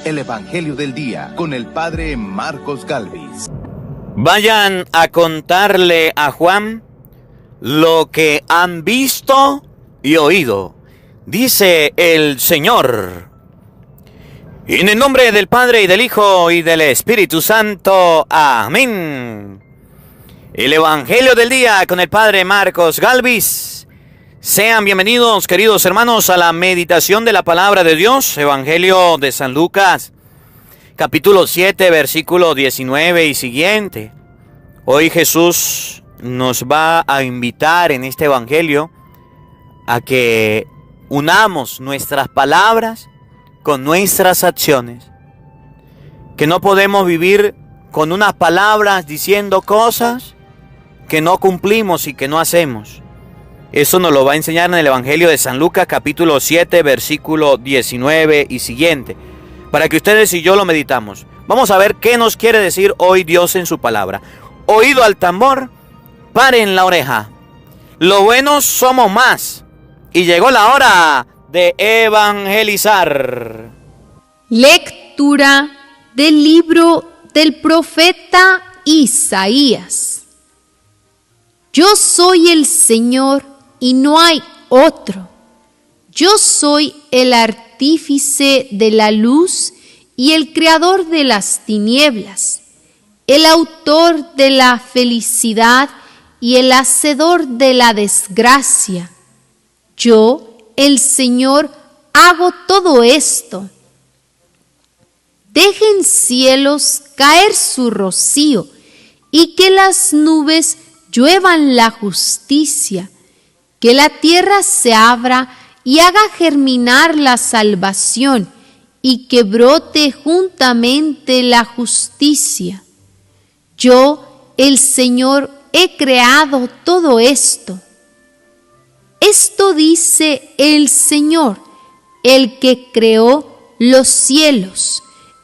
el Evangelio del Día con el Padre Marcos Galvis. Vayan a contarle a Juan lo que han visto y oído, dice el Señor. En el nombre del Padre y del Hijo y del Espíritu Santo. Amén. El Evangelio del Día con el Padre Marcos Galvis. Sean bienvenidos, queridos hermanos, a la meditación de la Palabra de Dios. Evangelio de San Lucas, capítulo 7, versículo 19 y siguiente. Hoy Jesús nos va a invitar en este Evangelio a que unamos nuestras palabras con nuestras acciones. Que no podemos vivir con unas palabras diciendo cosas que no cumplimos y que no hacemos. Eso nos lo va a enseñar en el Evangelio de San Lucas, capítulo 7, versículo 19 y siguiente, para que ustedes y yo lo meditamos. Vamos a ver qué nos quiere decir hoy Dios en su palabra. Oído al tambor, paren la oreja. Lo bueno somos más, y llegó la hora de evangelizar. Lectura del libro del profeta Isaías. Yo soy el Señor y no hay otro. Yo soy el artífice de la luz y el creador de las tinieblas, el autor de la felicidad y el hacedor de la desgracia. Yo, el Señor, hago todo esto. Dejen cielos caer su rocío y que las nubes lluevan la justicia. Que la tierra se abra y haga germinar la salvación y que brote juntamente la justicia. Yo, el Señor, he creado todo esto. Esto dice el Señor, el que creó los cielos,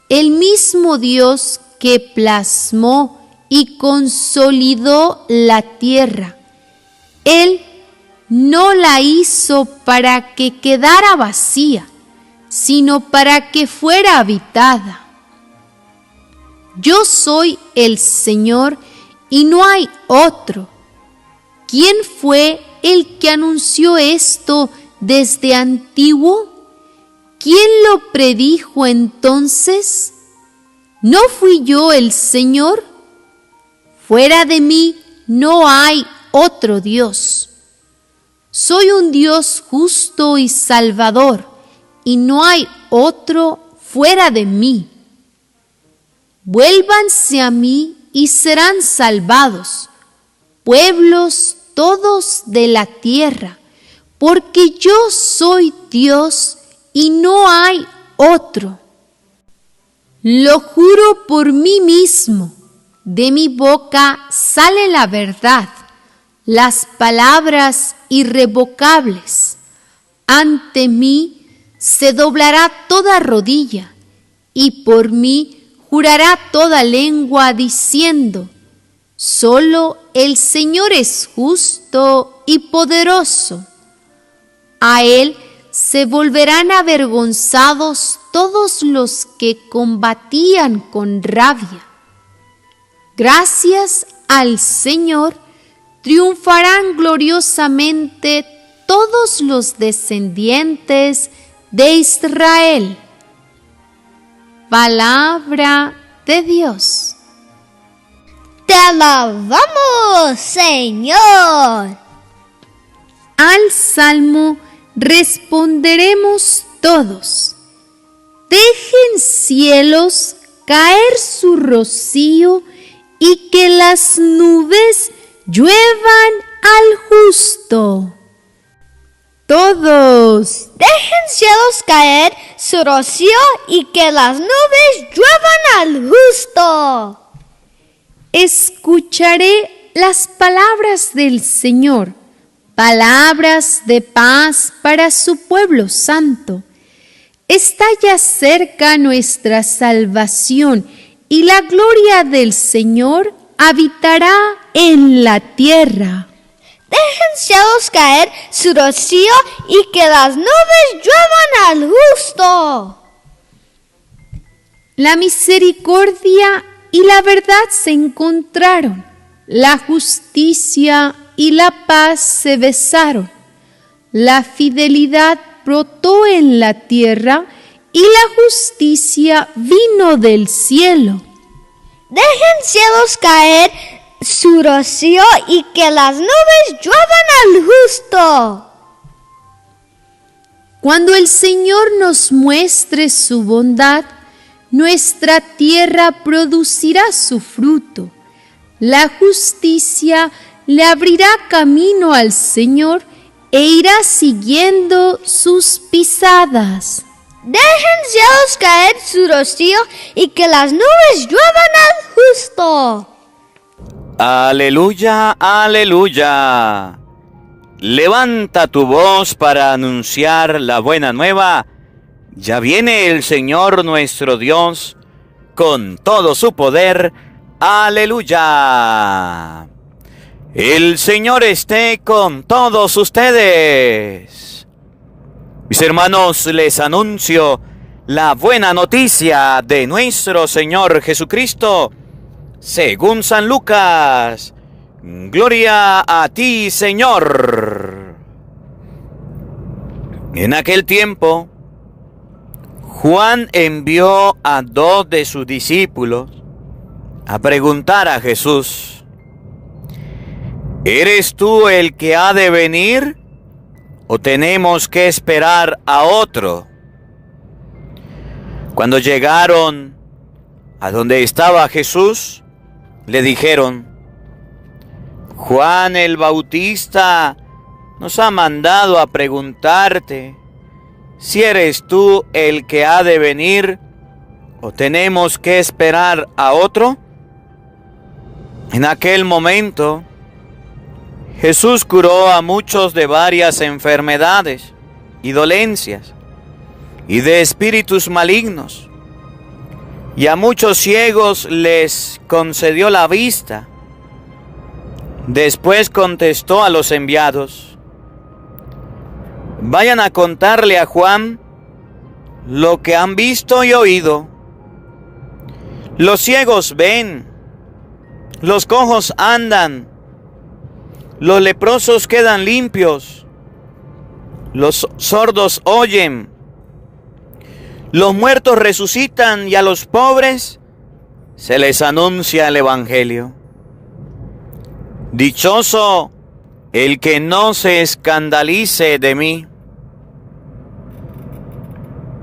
el mismo Dios que plasmó y consolidó la tierra. Él no la hizo para que quedara vacía, sino para que fuera habitada. Yo soy el Señor y no hay otro. ¿Quién fue el que anunció esto desde antiguo? ¿Quién lo predijo entonces? ¿No fui yo el Señor? Fuera de mí no hay otro Dios. Soy un Dios justo y salvador, y no hay otro fuera de mí. Vuélvanse a mí y serán salvados, pueblos todos de la tierra, porque yo soy Dios y no hay otro. Lo juro por mí mismo, de mi boca sale la verdad, las palabras irrevocables. Ante mí se doblará toda rodilla, y por mí jurará toda lengua diciendo: solo el Señor es justo y poderoso. A Él se volverán avergonzados todos los que combatían con rabia. Gracias al Señor triunfarán gloriosamente todos los descendientes de Israel. Palabra de Dios. Te alabamos, Señor. Al salmo responderemos todos: dejen cielos caer su rocío y que las nubes lluevan al justo. Todos: dejen cielos caer su rocío y que las nubes lluevan al justo. Escucharé las palabras del Señor, palabras de paz para su pueblo santo. Está ya cerca nuestra salvación y la gloria del Señor habitará en la tierra. Dejen cielos caer su rocío y que las nubes lluevan al justo. La misericordia y la verdad se encontraron, la justicia y la paz se besaron, la fidelidad brotó en la tierra y la justicia vino del cielo. Dejen cielos caer su rocío y que las nubes lluevan al justo. Cuando el Señor nos muestre su bondad, nuestra tierra producirá su fruto. La justicia le abrirá camino al Señor e irá siguiendo sus pisadas. Dejen cielos caer su rocío y que las nubes lluevan al justo. Aleluya, aleluya. Levanta tu voz para anunciar la buena nueva. Ya viene el Señor nuestro Dios con todo su poder. Aleluya. El Señor esté con todos ustedes. Mis hermanos, les anuncio la buena noticia de nuestro Señor Jesucristo, según San Lucas. Gloria a ti, Señor. En aquel tiempo, Juan envió a 2 de sus discípulos a preguntar a Jesús: ¿eres tú el que ha de venir o tenemos que esperar a otro? Cuando llegaron a donde estaba Jesús, le dijeron: Juan el Bautista nos ha mandado a preguntarte si eres tú el que ha de venir o tenemos que esperar a otro. En aquel momento, Jesús curó a muchos de varias enfermedades y dolencias y de espíritus malignos, y a muchos ciegos les concedió la vista. Después contestó a los enviados: vayan a contarle a Juan lo que han visto y oído. Los ciegos ven, los cojos andan, los leprosos quedan limpios, los sordos oyen, los muertos resucitan y a los pobres se les anuncia el Evangelio. Dichoso el que no se escandalice de mí.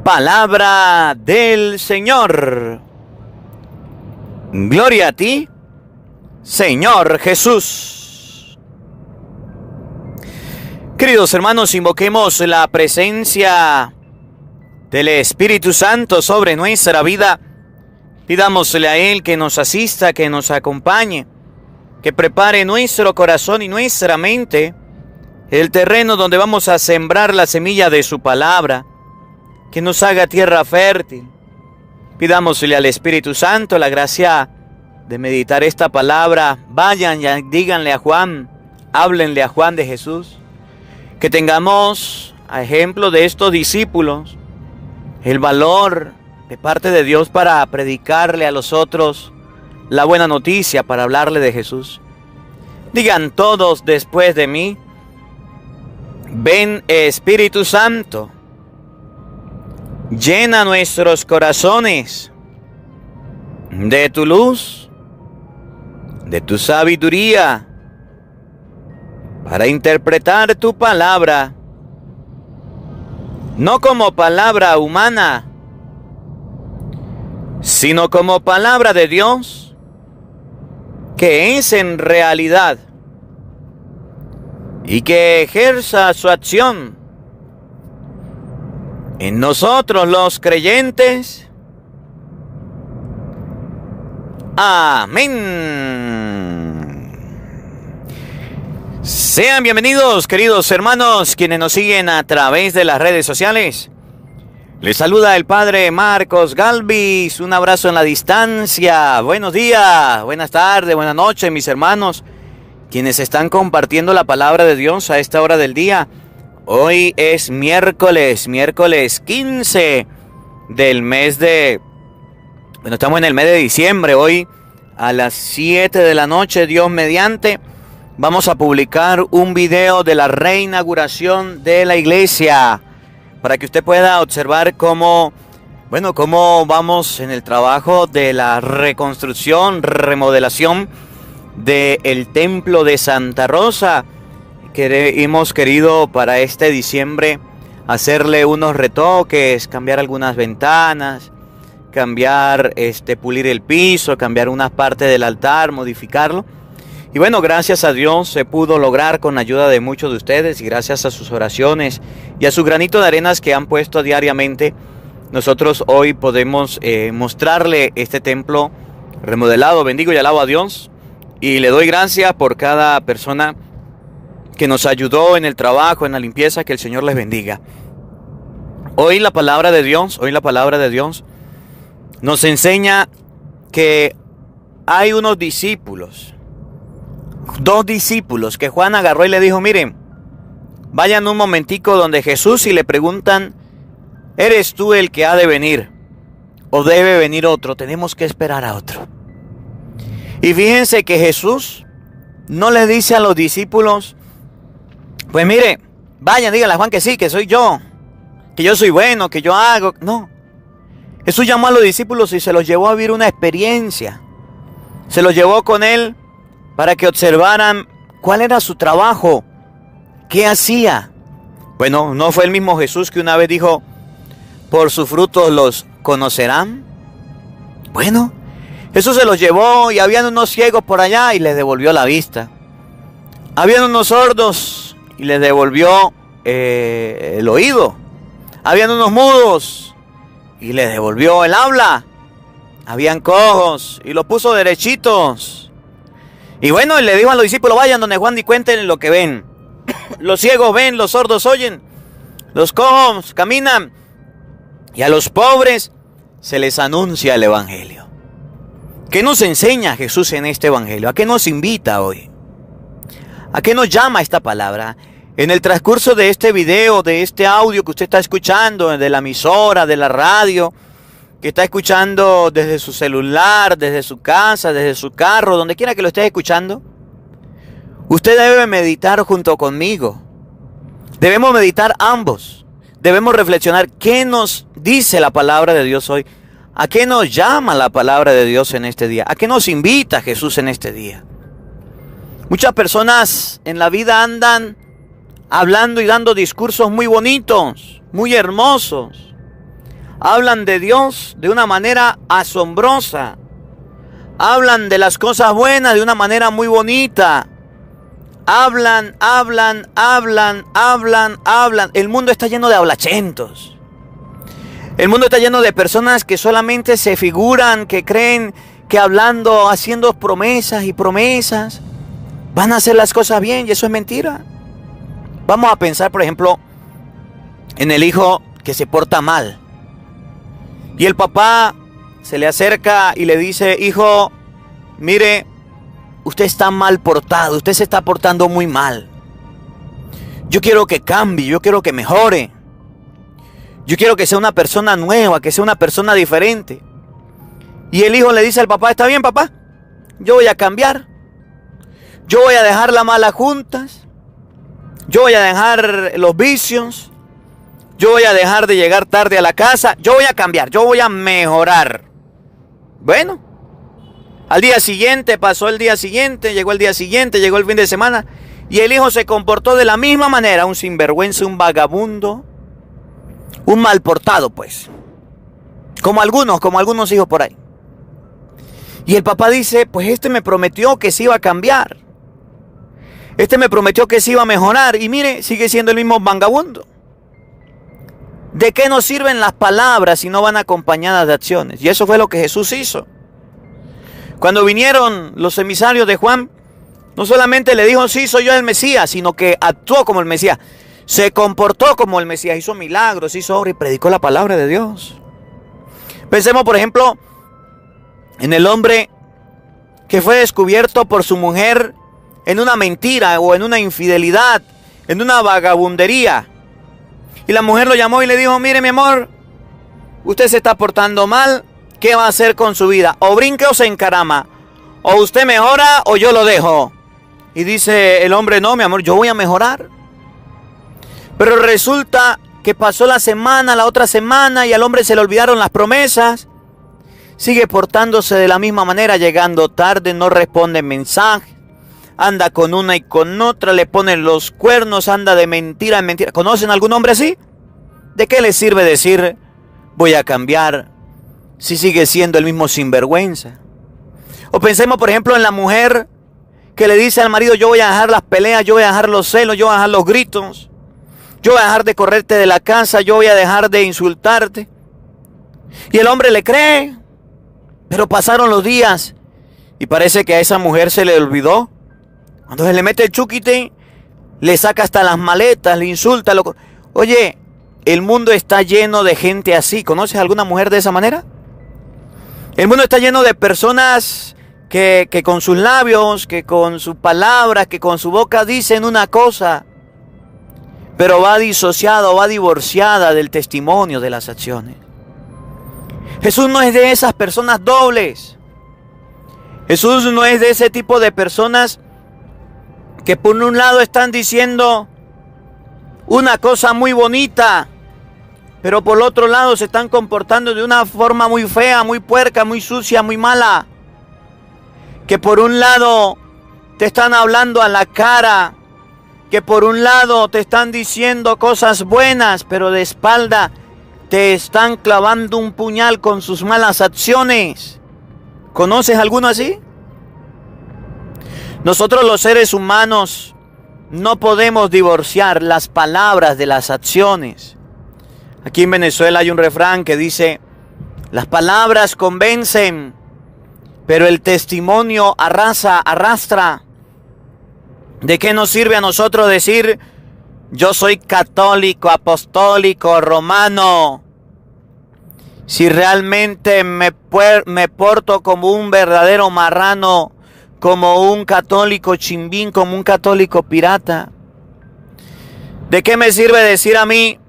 Palabra del Señor. Gloria a ti, Señor Jesús. Queridos hermanos, invoquemos la presencia del Espíritu Santo sobre nuestra vida. Pidámosle a Él que nos asista, que nos acompañe, que prepare nuestro corazón y nuestra mente, el terreno donde vamos a sembrar la semilla de su palabra, que nos haga tierra fértil. Pidámosle al Espíritu Santo la gracia de meditar esta palabra. Vayan y díganle a Juan, háblenle a Juan de Jesús. Que tengamos, a ejemplo de estos discípulos, el valor de parte de Dios para predicarle a los otros la buena noticia, para hablarle de Jesús. Digan todos después de mí: ven, Espíritu Santo, llena nuestros corazones de tu luz, de tu sabiduría, para interpretar tu palabra, no como palabra humana, sino como palabra de Dios, que es en realidad, y que ejerza su acción en nosotros los creyentes. Amén. Sean bienvenidos, queridos hermanos, quienes nos siguen a través de las redes sociales. Les saluda el Padre Marcos Galvis. Un abrazo en la distancia. Buenos días, buenas tardes, buenas noches, mis hermanos, quienes están compartiendo la palabra de Dios a esta hora del día. Hoy es miércoles 15 del mes de Bueno, estamos en el mes de diciembre. Hoy a las 7 de la noche, Dios mediante, vamos a publicar un video de la reinauguración de la iglesia para que usted pueda observar cómo vamos en el trabajo de la reconstrucción, remodelación del templo de Santa Rosa, que hemos querido para este diciembre hacerle unos retoques, cambiar algunas ventanas, cambiar, pulir el piso, cambiar unas partes del altar, modificarlo. Y bueno, gracias a Dios se pudo lograr con ayuda de muchos de ustedes y gracias a sus oraciones y a su granito de arenas que han puesto diariamente. Nosotros hoy podemos mostrarle este templo remodelado. Bendigo y alabo a Dios y le doy gracias por cada persona que nos ayudó en el trabajo, en la limpieza. Que el Señor les bendiga. Hoy la palabra de Dios nos enseña que hay unos discípulos, 2 discípulos que Juan agarró y le dijo: miren, vayan un momentico donde Jesús y le preguntan: ¿eres tú el que ha de venir o debe venir otro? Tenemos que esperar a otro. Y fíjense que Jesús no le dice a los discípulos: pues mire, vayan, díganle a Juan que sí, que soy yo, que yo soy bueno, que yo hago. No. Jesús llamó a los discípulos y se los llevó a vivir una experiencia. Se los llevó con él para que observaran cuál era su trabajo, qué hacía. Bueno, ¿no fue el mismo Jesús que una vez dijo: por sus frutos los conocerán? Bueno, Jesús se los llevó y habían unos ciegos por allá y les devolvió la vista. Habían unos sordos y les devolvió el oído. Habían unos mudos y les devolvió el habla. Habían cojos y los puso derechitos. Y bueno, y le dijo a los discípulos: vayan donde Juan y cuenten lo que ven. Los ciegos ven, los sordos oyen, los cojos caminan, y a los pobres se les anuncia el evangelio. ¿Qué nos enseña Jesús en este evangelio? ¿A qué nos invita hoy? ¿A qué nos llama esta palabra? En el transcurso de este video, de este audio que usted está escuchando, de la emisora, de la radio, que está escuchando desde su celular, desde su casa, desde su carro, donde quiera que lo esté escuchando, usted debe meditar junto conmigo. Debemos meditar ambos. Debemos reflexionar qué nos dice la palabra de Dios hoy. ¿A qué nos llama la palabra de Dios en este día? ¿A qué nos invita Jesús en este día? Muchas personas en la vida andan hablando y dando discursos muy bonitos, muy hermosos. Hablan de Dios de una manera asombrosa. Hablan de las cosas buenas de una manera muy bonita. Hablan. El mundo está lleno de hablachentos. El mundo está lleno de personas que solamente se figuran, que creen que hablando, haciendo promesas y promesas, van a hacer las cosas bien, y eso es mentira. Vamos a pensar, por ejemplo, en el hijo que se porta mal. Y el papá se le acerca y le dice: hijo, mire, usted está mal portado, usted se está portando muy mal. Yo quiero que cambie, yo quiero que mejore. Yo quiero que sea una persona nueva, que sea una persona diferente. Y el hijo le dice al papá: está bien, papá, yo voy a cambiar. Yo voy a dejar las malas juntas. Yo voy a dejar los vicios. Yo voy a dejar de llegar tarde a la casa. Yo voy a cambiar, yo voy a mejorar. Bueno, al día siguiente, pasó el día siguiente, llegó el día siguiente, llegó el fin de semana, y el hijo se comportó de la misma manera, un sinvergüenza, un vagabundo, un mal portado, pues. Como algunos hijos por ahí. Y el papá dice: pues este me prometió que se iba a cambiar. Este me prometió que se iba a mejorar. Y mire, sigue siendo el mismo vagabundo. ¿De qué nos sirven las palabras si no van acompañadas de acciones? Y eso fue lo que Jesús hizo. Cuando vinieron los emisarios de Juan, no solamente le dijo: sí, soy yo el Mesías, sino que actuó como el Mesías. Se comportó como el Mesías, hizo milagros, hizo obras y predicó la palabra de Dios. Pensemos, por ejemplo, en el hombre que fue descubierto por su mujer en una mentira o en una infidelidad, en una vagabundería. Y la mujer lo llamó y le dijo: mire, mi amor, usted se está portando mal, ¿qué va a hacer con su vida? O brinca o se encarama. O usted mejora o yo lo dejo. Y dice el hombre, no, mi amor, yo voy a mejorar. Pero resulta que pasó la semana, la otra semana, y al hombre se le olvidaron las promesas. Sigue portándose de la misma manera, llegando tarde, no responde mensajes. Anda con una y con otra, le ponen los cuernos, anda de mentira en mentira. ¿Conocen algún hombre así? ¿De qué le sirve decir, voy a cambiar, si sigue siendo el mismo sinvergüenza? O pensemos, por ejemplo, en la mujer que le dice al marido, yo voy a dejar las peleas, yo voy a dejar los celos, yo voy a dejar los gritos. Yo voy a dejar de correrte de la casa, yo voy a dejar de insultarte. Y el hombre le cree. Pero pasaron los días y parece que a esa mujer se le olvidó. Cuando se le mete el chúquite, le saca hasta las maletas, le insulta. Oye, el mundo está lleno de gente así. ¿Conoces alguna mujer de esa manera? El mundo está lleno de personas que con sus labios, que con sus palabras, que con su boca dicen una cosa, pero va disociada o va divorciada del testimonio de las acciones. Jesús no es de esas personas dobles. Jesús no es de ese tipo de personas que por un lado están diciendo una cosa muy bonita, pero por otro lado se están comportando de una forma muy fea, muy puerca, muy sucia, muy mala. Que por un lado te están hablando a la cara, que por un lado te están diciendo cosas buenas, pero de espalda te están clavando un puñal con sus malas acciones. ¿Conoces alguno así? Nosotros los seres humanos no podemos divorciar las palabras de las acciones. Aquí en Venezuela hay un refrán que dice, las palabras convencen, pero el testimonio arrastra. ¿De qué nos sirve a nosotros decir, yo soy católico, apostólico, romano, si realmente me porto como un verdadero marrano, como un católico chimbín, como un católico pirata? ¿De qué me sirve decir a mí,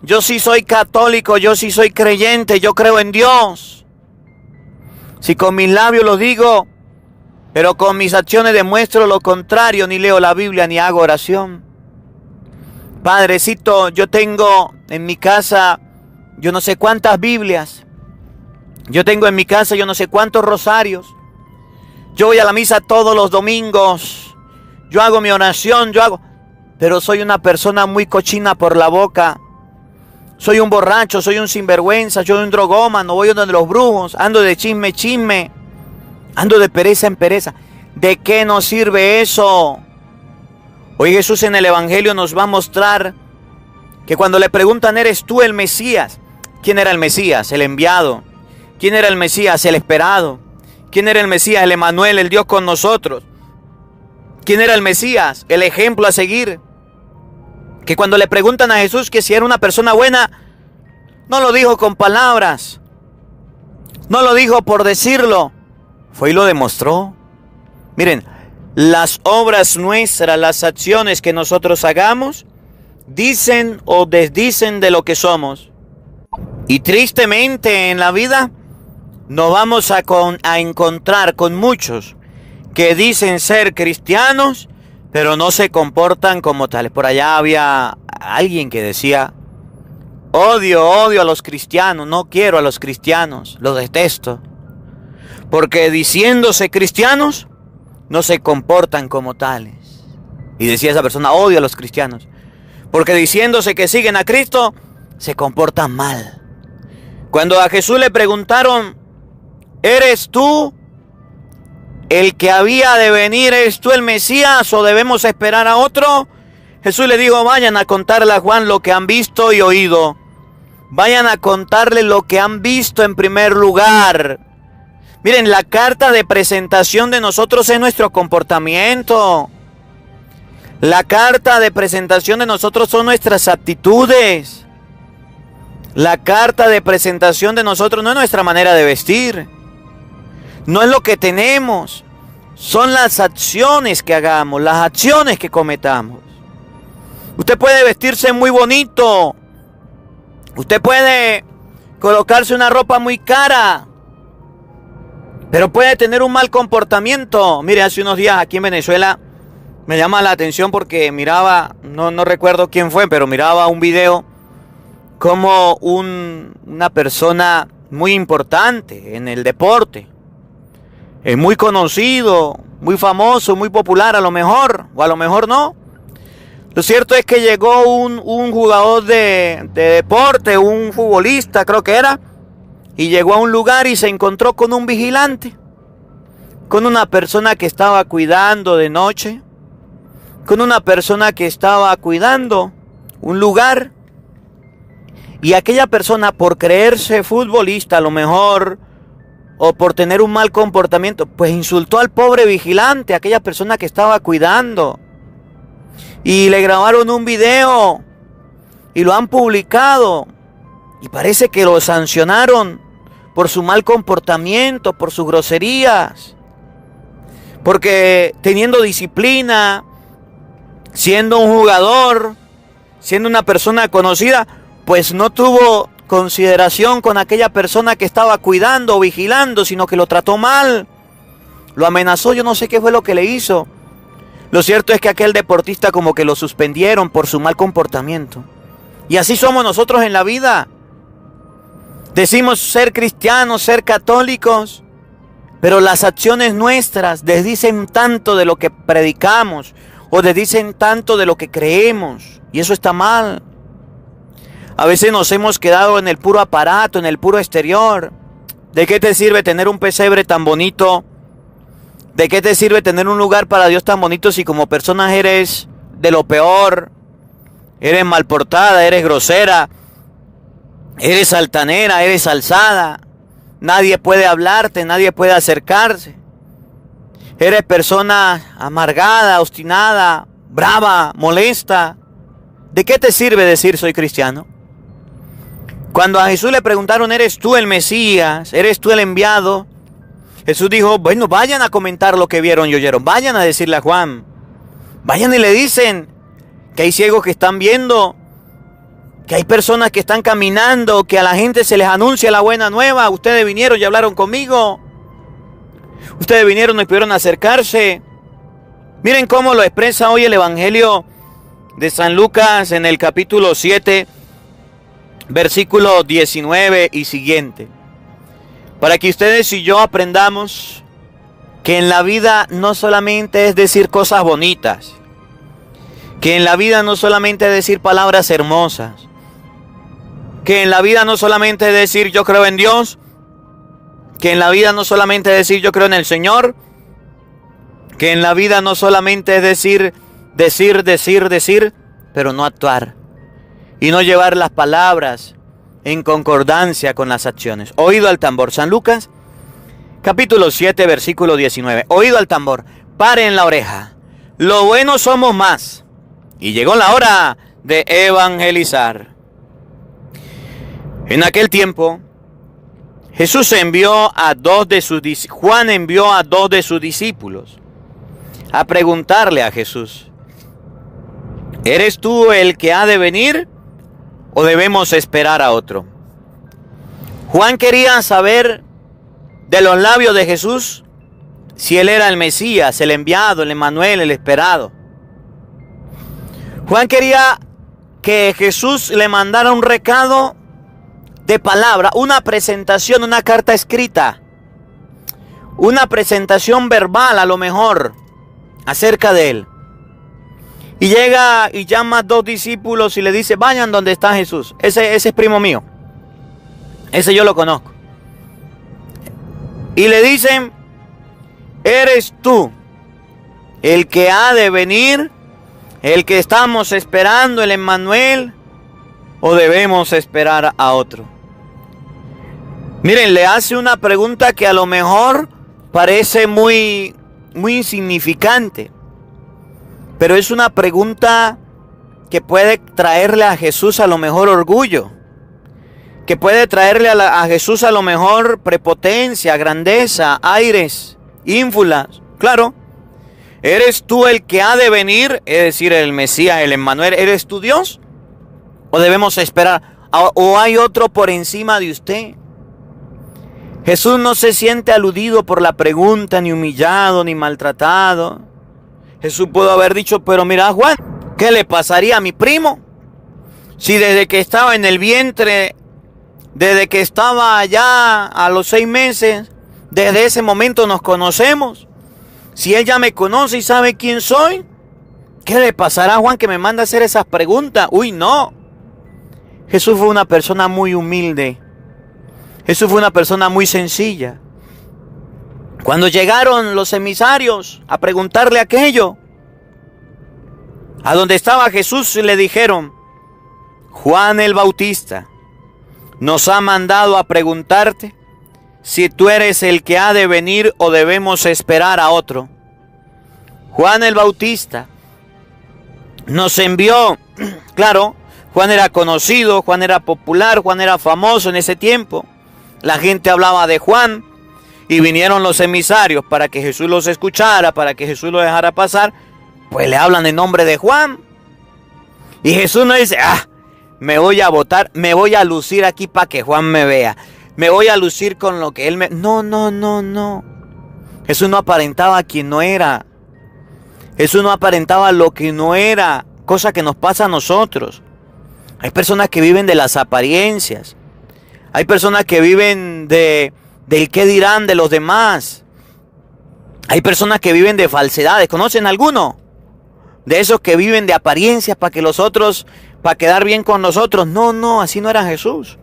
yo sí soy católico, yo sí soy creyente, yo creo en Dios? Si con mis labios lo digo, pero con mis acciones demuestro lo contrario, ni leo la Biblia ni hago oración. Padrecito, yo tengo en mi casa yo no sé cuántas Biblias. Yo tengo en mi casa yo no sé cuántos rosarios. Yo voy a la misa todos los domingos. Yo hago mi oración, pero soy una persona muy cochina por la boca. Soy un borracho, soy un sinvergüenza, soy un drogómano, voy donde los brujos, ando de chisme, ando de pereza en pereza. ¿De qué nos sirve eso? Hoy Jesús en el Evangelio nos va a mostrar que cuando le preguntan, ¿eres tú el Mesías? ¿Quién era el Mesías? El enviado. ¿Quién era el Mesías? El esperado. ¿Quién era el Mesías? El Emanuel, el Dios con nosotros. ¿Quién era el Mesías? El ejemplo a seguir. Que cuando le preguntan a Jesús que si era una persona buena, no lo dijo con palabras. No lo dijo por decirlo. Fue y lo demostró. Miren, las obras nuestras, las acciones que nosotros hagamos, dicen o desdicen de lo que somos. Y tristemente en la vida nos vamos a encontrar con muchos que dicen ser cristianos, pero no se comportan como tales. Por allá había alguien que decía, odio a los cristianos, no quiero a los cristianos, los detesto. Porque diciéndose cristianos, no se comportan como tales. Y decía esa persona, odio a los cristianos, porque diciéndose que siguen a Cristo, se comportan mal. Cuando a Jesús le preguntaron, ¿eres tú el que había de venir? ¿Eres tú el Mesías o debemos esperar a otro? Jesús le dijo, vayan a contarle a Juan lo que han visto y oído. Vayan a contarle lo que han visto en primer lugar. Miren, la carta de presentación de nosotros es nuestro comportamiento. La carta de presentación de nosotros son nuestras actitudes. La carta de presentación de nosotros no es nuestra manera de vestir. No es lo que tenemos. Son las acciones que hagamos, las acciones que cometamos. Usted puede vestirse muy bonito. Usted puede colocarse una ropa muy cara. pero puede tener un mal comportamiento. Mire, hace unos días aquí en Venezuela me llama la atención porque miraba, no recuerdo quién fue, pero miraba un video como una persona muy importante en el deporte, muy conocido, muy famoso, muy popular a lo mejor, o a lo mejor no. Lo cierto es que llegó un jugador de deporte, un futbolista creo que era, y llegó a un lugar y se encontró con un vigilante, con una persona que estaba cuidando de noche, con una persona que estaba cuidando un lugar. Y aquella persona, por creerse futbolista a lo mejor, o por tener un mal comportamiento, pues insultó al pobre vigilante, a aquella persona que estaba cuidando. Y le grabaron un video y lo han publicado. Y parece que lo sancionaron por su mal comportamiento, por sus groserías. Porque teniendo disciplina, siendo un jugador, siendo una persona conocida, pues no tuvo consideración con aquella persona que estaba cuidando o vigilando, sino que lo trató mal, lo amenazó, yo no sé qué fue lo que le hizo. Lo cierto es que aquel deportista como que lo suspendieron por su mal comportamiento. Y así somos nosotros en la vida. Decimos ser cristianos, ser católicos, pero las acciones nuestras desdicen tanto de lo que predicamos o desdicen tanto de lo que creemos, y eso está mal. A veces nos hemos quedado en el puro aparato, en el puro exterior. ¿De qué te sirve tener un pesebre tan bonito? ¿De qué te sirve tener un lugar para Dios tan bonito si como persona eres de lo peor? Eres malportada, eres grosera, eres altanera, eres alzada. Nadie puede hablarte, nadie puede acercarse. Eres persona amargada, obstinada, brava, molesta. ¿De qué te sirve decir soy cristiano? Cuando a Jesús le preguntaron, ¿eres tú el Mesías? ¿Eres tú el enviado? Jesús dijo, bueno, vayan a comentar lo que vieron y oyeron. Vayan a decirle a Juan. Vayan y le dicen que hay ciegos que están viendo, que hay personas que están caminando, que a la gente se les anuncia la buena nueva. Ustedes vinieron y hablaron conmigo. Ustedes vinieron y pudieron acercarse. Miren cómo lo expresa hoy el Evangelio de San Lucas en el capítulo 7, versículo 19 y siguiente. Para que ustedes y yo aprendamos que en la vida no solamente es decir cosas bonitas, que en la vida no solamente es decir palabras hermosas, que en la vida no solamente es decir yo creo en Dios, que en la vida no solamente es decir yo creo en el Señor, que en la vida no solamente es decir, pero no actuar y no llevar las palabras en concordancia con las acciones. Oído al tambor. San Lucas, capítulo 7, versículo 19. Oído al tambor, paren la oreja. Lo bueno somos más. Y llegó la hora de evangelizar. En aquel tiempo, Juan envió a dos de sus discípulos a preguntarle a Jesús, ¿eres tú el que ha de venir o debemos esperar a otro? Juan quería saber de los labios de Jesús si él era el Mesías, el enviado, el Emmanuel, el esperado. Juan quería que Jesús le mandara un recado de palabra, una presentación, una carta escrita, una presentación verbal a lo mejor acerca de él. Y llega y llama a dos discípulos y le dice, vayan donde está Jesús. Ese es primo mío. Ese yo lo conozco. Y le dicen, ¿eres tú el que ha de venir, el que estamos esperando, el Emmanuel, o debemos esperar a otro? Miren, le hace una pregunta que a lo mejor parece muy insignificante, pero es una pregunta que puede traerle a Jesús a lo mejor orgullo, que puede traerle a Jesús a lo mejor prepotencia, grandeza, aires, ínfulas. Claro, ¿eres tú el que ha de venir? Es decir, el Mesías, el Emmanuel, ¿eres tú Dios? ¿O debemos esperar? ¿O hay otro por encima de usted? Jesús no se siente aludido por la pregunta, ni humillado, ni maltratado. Jesús pudo haber dicho, pero mira, Juan, ¿qué le pasaría a mi primo? Si desde que estaba en el vientre, desde que estaba allá a los 6 meses, desde ese momento nos conocemos. Si él ya me conoce y sabe quién soy, ¿qué le pasará a Juan que me manda a hacer esas preguntas? Uy, no. Jesús fue una persona muy humilde. Jesús fue una persona muy sencilla. Cuando llegaron los emisarios a preguntarle aquello, a donde estaba Jesús, le dijeron, Juan el Bautista nos ha mandado a preguntarte si tú eres el que ha de venir o debemos esperar a otro. Juan el Bautista nos envió, claro, Juan era conocido, Juan era popular, Juan era famoso en ese tiempo. La gente hablaba de Juan y vinieron los emisarios para que Jesús los escuchara, para que Jesús los dejara pasar. Pues le hablan en nombre de Juan. Y Jesús no dice, me voy a botar, me voy a lucir aquí para que Juan me vea. Me voy a lucir con lo que él me... No. Jesús no aparentaba quien no era. Jesús no aparentaba lo que no era. Cosa que nos pasa a nosotros. Hay personas que viven de las apariencias. Hay personas que viven del qué dirán de los demás. Hay personas que viven de falsedades. ¿Conocen alguno? De esos que viven de apariencias para que los otros, para quedar bien con nosotros. No, así no era Jesús.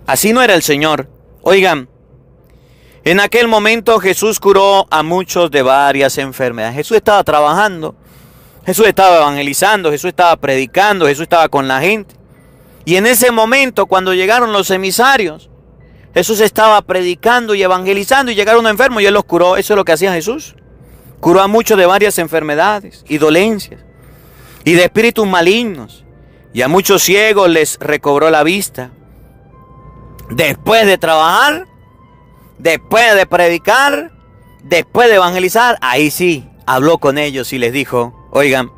Así no era el Señor. Oigan, en aquel momento Jesús curó a muchos de varias enfermedades. Jesús estaba trabajando. Jesús estaba evangelizando. Jesús estaba predicando. Jesús estaba con la gente. Y en ese momento, cuando llegaron los emisarios, Jesús estaba predicando y evangelizando y llegaron enfermos y Él los curó. Eso es lo que hacía Jesús. Curó a muchos de varias enfermedades y dolencias y de espíritus malignos. Y a muchos ciegos les recobró la vista. Después de trabajar, después de predicar, después de evangelizar, ahí sí, habló con ellos y les dijo, oigan,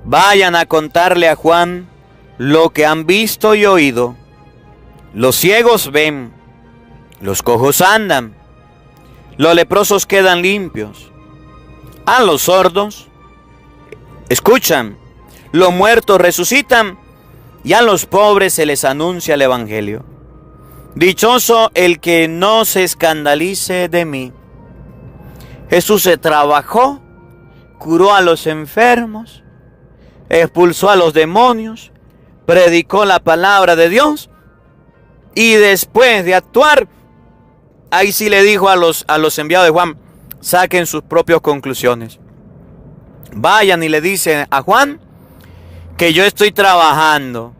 vayan a contarle a Juan lo que han visto y oído. Los ciegos ven, los cojos andan, los leprosos quedan limpios, a los sordos escuchan, los muertos resucitan y a los pobres se les anuncia el evangelio. Dichoso el que no se escandalice de mí. Jesús se trabajó, curó a los enfermos, expulsó a los demonios, predicó la palabra de Dios y después de actuar, ahí sí le dijo a los enviados de Juan, saquen sus propias conclusiones. Vayan y le dicen a Juan que yo estoy trabajando.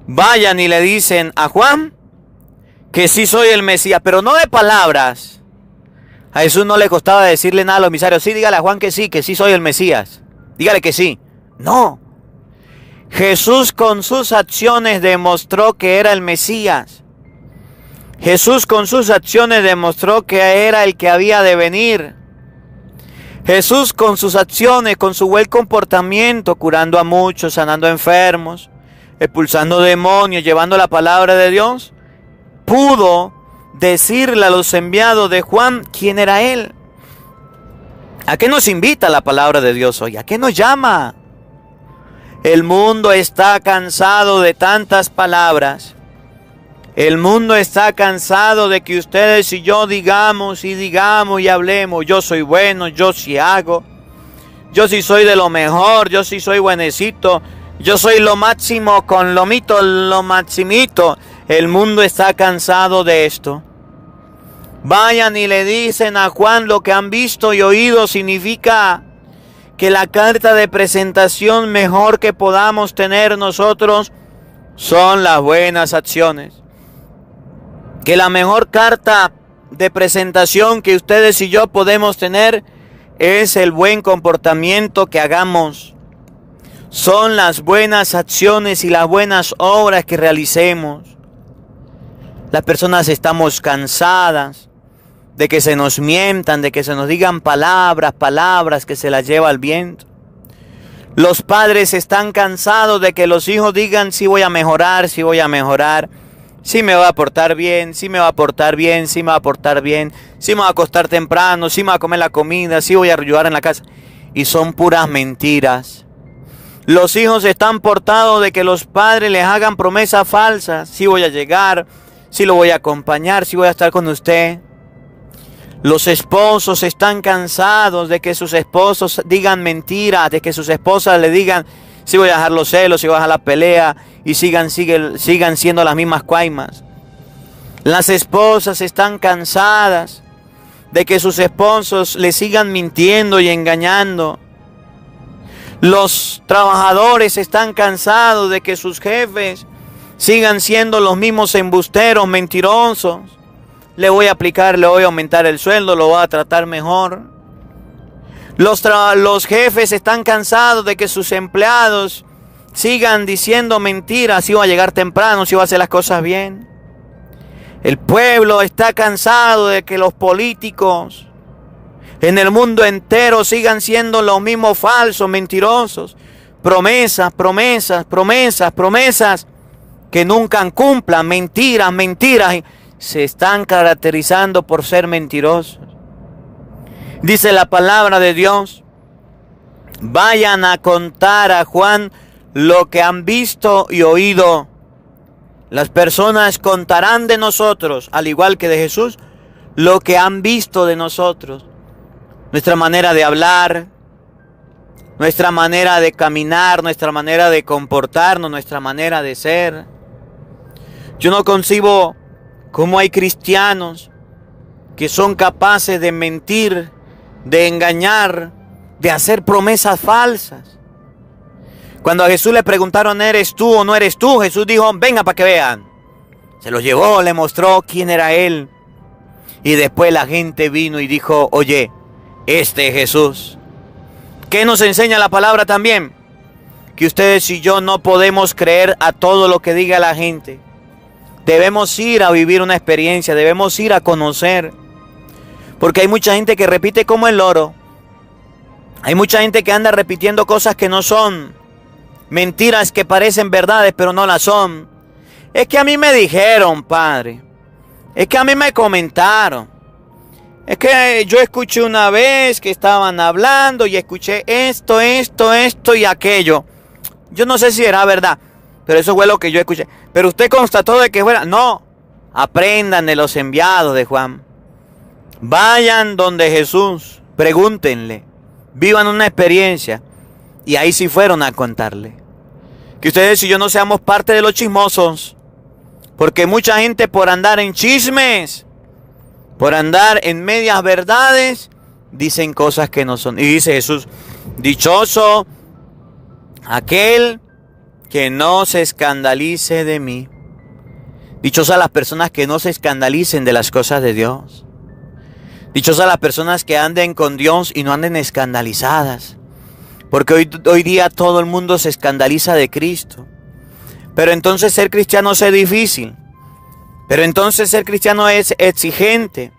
Vayan y le dicen a Juan que sí soy el Mesías, pero no de palabras. A Jesús no le costaba decirle nada a los emisarios. Sí, dígale a Juan que sí soy el Mesías. Dígale que sí. No. Jesús con sus acciones demostró que era el Mesías. Jesús con sus acciones demostró que era el que había de venir. Jesús con sus acciones, con su buen comportamiento, curando a muchos, sanando enfermos, expulsando demonios, llevando la palabra de Dios, pudo decirle a los enviados de Juan quién era Él. ¿A qué nos invita la palabra de Dios hoy? ¿A qué nos llama? El mundo está cansado de tantas palabras. El mundo está cansado de que ustedes y yo digamos y hablemos. Yo soy bueno, yo sí hago. Yo sí soy de lo mejor, yo sí soy buenecito. Yo soy lo máximo con lo mito, lo maximito. El mundo está cansado de esto. Vayan y le dicen a Juan lo que han visto y oído. Significa que la carta de presentación mejor que podamos tener nosotros son las buenas acciones. Que la mejor carta de presentación que ustedes y yo podemos tener es el buen comportamiento que hagamos. Son las buenas acciones y las buenas obras que realicemos. Las personas estamos cansadas de que se nos mientan, de que se nos digan palabras que se las lleva el viento. Los padres están cansados de que los hijos digan sí voy a mejorar, Sí me va a portar bien, sí me va a portar bien, sí me va a portar bien, sí me va a acostar temprano, sí me va a comer la comida, sí voy a ayudar en la casa. Y son puras mentiras. Los hijos están portados de que los padres les hagan promesas falsas. Sí voy a llegar, sí lo voy a acompañar, sí voy a estar con usted. Los esposos están cansados de que sus esposos digan mentiras, de que sus esposas le digan, sí voy a dejar los celos, sí voy a dejar la pelea, y sigan siendo las mismas cuaimas. Las esposas están cansadas de que sus esposos le sigan mintiendo y engañando. Los trabajadores están cansados de que sus jefes sigan siendo los mismos embusteros, mentirosos. Le voy a aumentar el sueldo, lo voy a tratar mejor. Los jefes están cansados de que sus empleados sigan diciendo mentiras, si va a llegar temprano, si va a hacer las cosas bien. El pueblo está cansado de que los políticos en el mundo entero sigan siendo los mismos falsos, mentirosos. Promesas, promesas, promesas, promesas que nunca cumplan. Mentiras, mentiras. Se están caracterizando por ser mentirosos. Dice la palabra de Dios: vayan a contar a Juan lo que han visto y oído. Las personas contarán de nosotros, al igual que de Jesús, lo que han visto de nosotros. Nuestra manera de hablar, nuestra manera de caminar, nuestra manera de comportarnos, nuestra manera de ser. Yo no concibo cómo hay cristianos que son capaces de mentir, de engañar, de hacer promesas falsas. Cuando a Jesús le preguntaron, ¿eres tú o no eres tú?, Jesús dijo, venga para que vean. Se los llevó, le mostró quién era él. Y después la gente vino y dijo, oye, este es Jesús. ¿Qué nos enseña la palabra también? Que ustedes y yo no podemos creer a todo lo que diga la gente. Debemos ir a vivir una experiencia, debemos ir a conocer. Porque hay mucha gente que repite como el loro. Hay mucha gente que anda repitiendo cosas que no son. Mentiras que parecen verdades, pero no las son. Es que a mí me dijeron, padre. Es que a mí me comentaron. Es que yo escuché una vez que estaban hablando y escuché esto y aquello. Yo no sé si era verdad, pero eso fue lo que yo escuché. Pero usted constató de que fuera. No, aprendan de los enviados de Juan. Vayan donde Jesús, pregúntenle, vivan una experiencia. Y ahí sí fueron a contarle. Que ustedes y yo no seamos parte de los chismosos. Porque mucha gente por andar en chismes, por andar en medias verdades, dicen cosas que no son. Y dice Jesús, dichoso aquel que no se escandalice de mí. Dichosas las personas que no se escandalicen de las cosas de Dios. Dichosas las personas que anden con Dios y no anden escandalizadas. Porque hoy día todo el mundo se escandaliza de Cristo. Pero entonces ser cristiano es difícil. Pero entonces ser cristiano es exigente.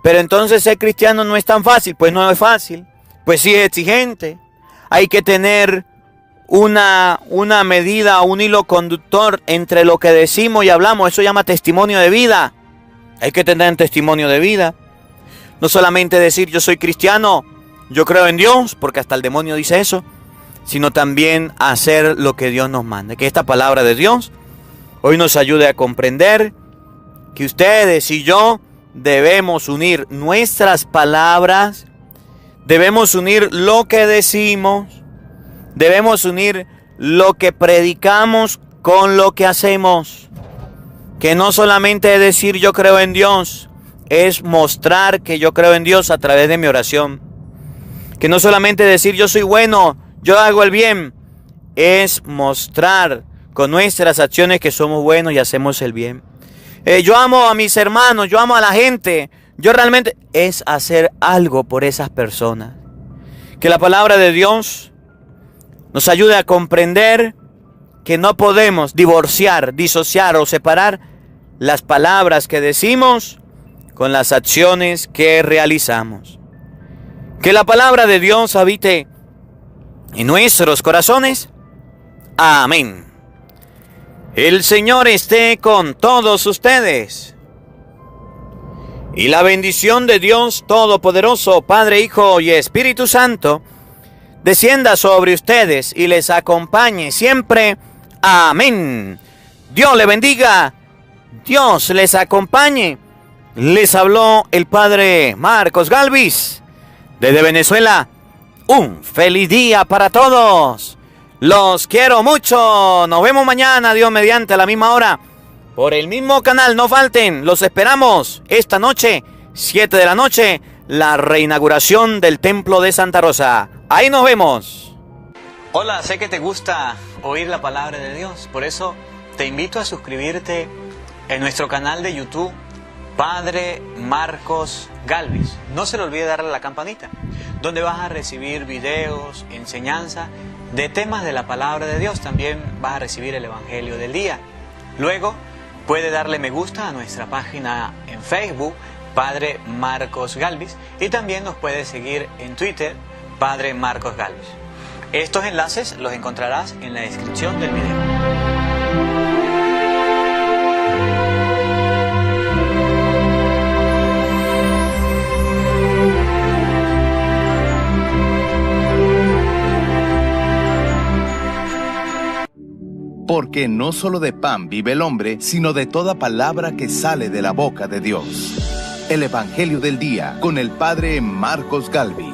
Pero entonces ser cristiano no es tan fácil. Pues no es fácil. Pues sí es exigente. Hay que tener una medida, un hilo conductor entre lo que decimos y hablamos. Eso se llama testimonio de vida. Hay que tener un testimonio de vida. No solamente decir yo soy cristiano, yo creo en Dios, porque hasta el demonio dice eso, sino también hacer lo que Dios nos manda. Que esta palabra de Dios hoy nos ayude a comprender que ustedes y yo debemos unir nuestras palabras, debemos unir lo que decimos, debemos unir lo que predicamos con lo que hacemos. Que no solamente es decir yo creo en Dios, es mostrar que yo creo en Dios a través de mi oración. Que no solamente decir yo soy bueno, yo hago el bien, es mostrar con nuestras acciones que somos buenos y hacemos el bien. Yo amo a mis hermanos, yo amo a la gente, yo realmente es hacer algo por esas personas. Que la palabra de Dios nos ayude a comprender que no podemos divorciar, disociar o separar las palabras que decimos con las acciones que realizamos. Que la palabra de Dios habite en nuestros corazones. Amén. El Señor esté con todos ustedes. Y la bendición de Dios Todopoderoso, Padre, Hijo y Espíritu Santo, descienda sobre ustedes y les acompañe siempre. Amén. Dios le bendiga. Dios les acompañe. Les habló el Padre Marcos Galvis desde Venezuela. Un feliz día para todos. Los quiero mucho. Nos vemos mañana, Dios mediante, a la misma hora. Por el mismo canal, no falten. Los esperamos esta noche, 7 de la noche, la reinauguración del Templo de Santa Rosa. Ahí nos vemos. Hola, sé que te gusta oír la palabra de Dios. Por eso te invito a suscribirte en nuestro canal de YouTube, Padre Marcos Galvis. No se le olvide darle a la campanita, donde vas a recibir videos, enseñanza de temas de la palabra de Dios. También vas a recibir el Evangelio del día. Luego puede darle me gusta a nuestra página en Facebook, Padre Marcos Galvis, y también nos puede seguir en Twitter, Padre Marcos Galvis. Estos enlaces los encontrarás en la descripción del video. Porque no solo de pan vive el hombre, sino de toda palabra que sale de la boca de Dios. El Evangelio del Día con el Padre Marcos Galvis.